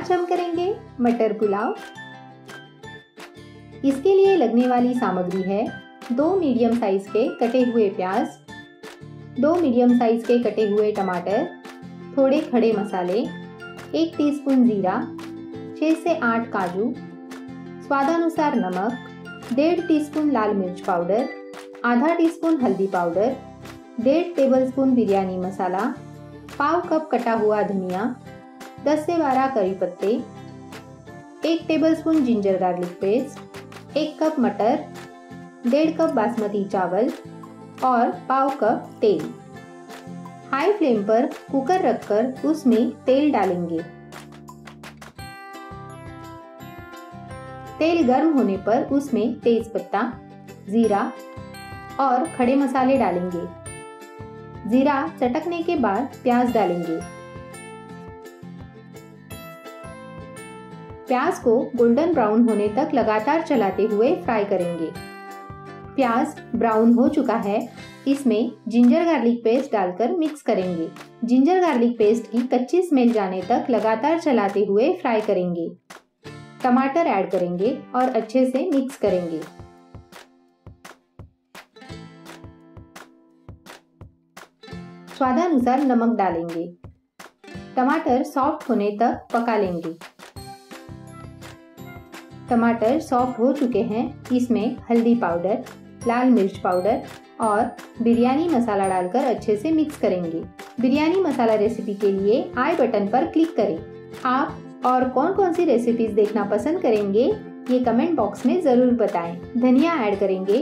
आज हम करेंगे मटर पुलाव। इसके लिए लगने वाली सामग्री है 2 मीडियम साइज के कटे हुए प्याज, 2 मीडियम साइज के कटे हुए टमाटर, थोड़े खड़े मसाले, 1 टीस्पून जीरा, 6 से 8 काजू, स्वादानुसार नमक, 1.5 टीस्पून लाल मिर्च पाउडर, आधा टीस्पून हल्दी पाउडर, 1.5 टेबलस्पून बिरयानी मसाला, पाव कप कटा हुआ धनिया, 10 से 12 करी पत्ते, 1 tablespoon ginger garlic paste, 1 cup मटर, 1.5 कप बासमती चावल और पाव कप तेल। हाई फ्लेम पर कुकर रखकर उसमें तेल डालेंगे। तेल गर्म होने पर उसमें तेजपत्ता, जीरा और खड़े मसाले डालेंगे। जीरा चटकने के बाद प्याज डालेंगे। प्याज को गोल्डन ब्राउन होने तक लगातार चलाते हुए फ्राई करेंगे। प्याज ब्राउन हो चुका है, इसमें जिंजर गार्लिक पेस्ट डालकर मिक्स करेंगे। जिंजर गार्लिक पेस्ट की कच्ची स्मेल जाने तक लगातार चलाते हुए फ्राई करेंगे। टमाटर ऐड करेंगे और अच्छे से मिक्स करेंगे। स्वादानुसार नमक डालेंगे। टमाटर सॉफ्ट होने तक पका लेंगे। टमाटर सॉफ्ट हो चुके हैं, इसमें हल्दी पाउडर, लाल मिर्च पाउडर और बिरयानी मसाला डालकर अच्छे से मिक्स करेंगे। बिरयानी मसाला रेसिपी के लिए आई बटन पर क्लिक करें। आप और कौन कौन सी रेसिपीज देखना पसंद करेंगे ये कमेंट बॉक्स में जरूर बताएं। धनिया ऐड करेंगे।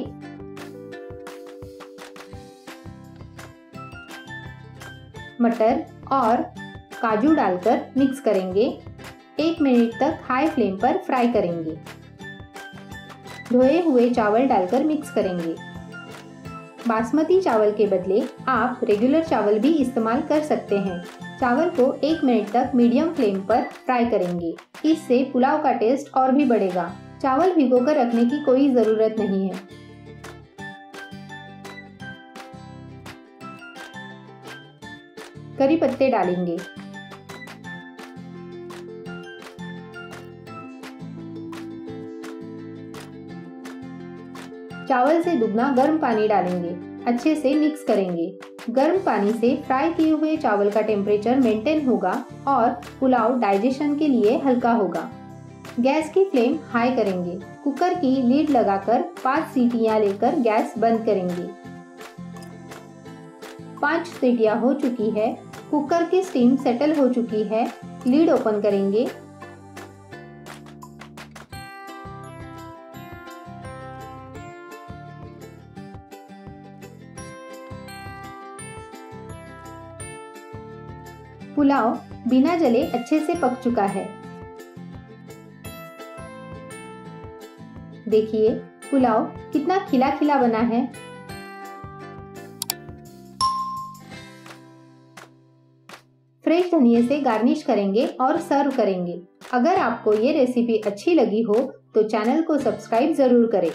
मटर और काजू डालकर मिक्स करेंगे। 1 मिनट तक हाई फ्लेम पर फ्राई करेंगे। धोए हुए चावल डालकर मिक्स करेंगे। बासमती चावल के बदले आप रेगुलर चावल भी इस्तेमाल कर सकते हैं। चावल को 1 मिनट तक मीडियम फ्लेम पर फ्राई करेंगे। इससे पुलाव का टेस्ट और भी बढ़ेगा। चावल भिगोकर रखने की कोई ज़रूरत नहीं है। करी पत्ते डालेंगे। चावल से दुगना गर्म पानी डालेंगे। अच्छे से मिक्स करेंगे। गर्म पानी से फ्राई किए हुए चावल का टेम्परेचर मेंटेन होगा और पुलाव डाइजेशन के लिए हल्का होगा। गैस की फ्लेम हाई करेंगे। कुकर की लीड लगाकर 5 सीटियां लेकर गैस बंद करेंगे। 5 सीटियां हो चुकी है। कुकर की स्टीम सेटल हो चुकी है। लीड ओपन करेंगे। पुलाव बिना जले अच्छे से पक चुका है। देखिए पुलाव कितना खिला खिला बना है। फ्रेश धनिये से गार्निश करेंगे और सर्व करेंगे। अगर आपको ये रेसिपी अच्छी लगी हो तो चैनल को सब्सक्राइब जरूर करें।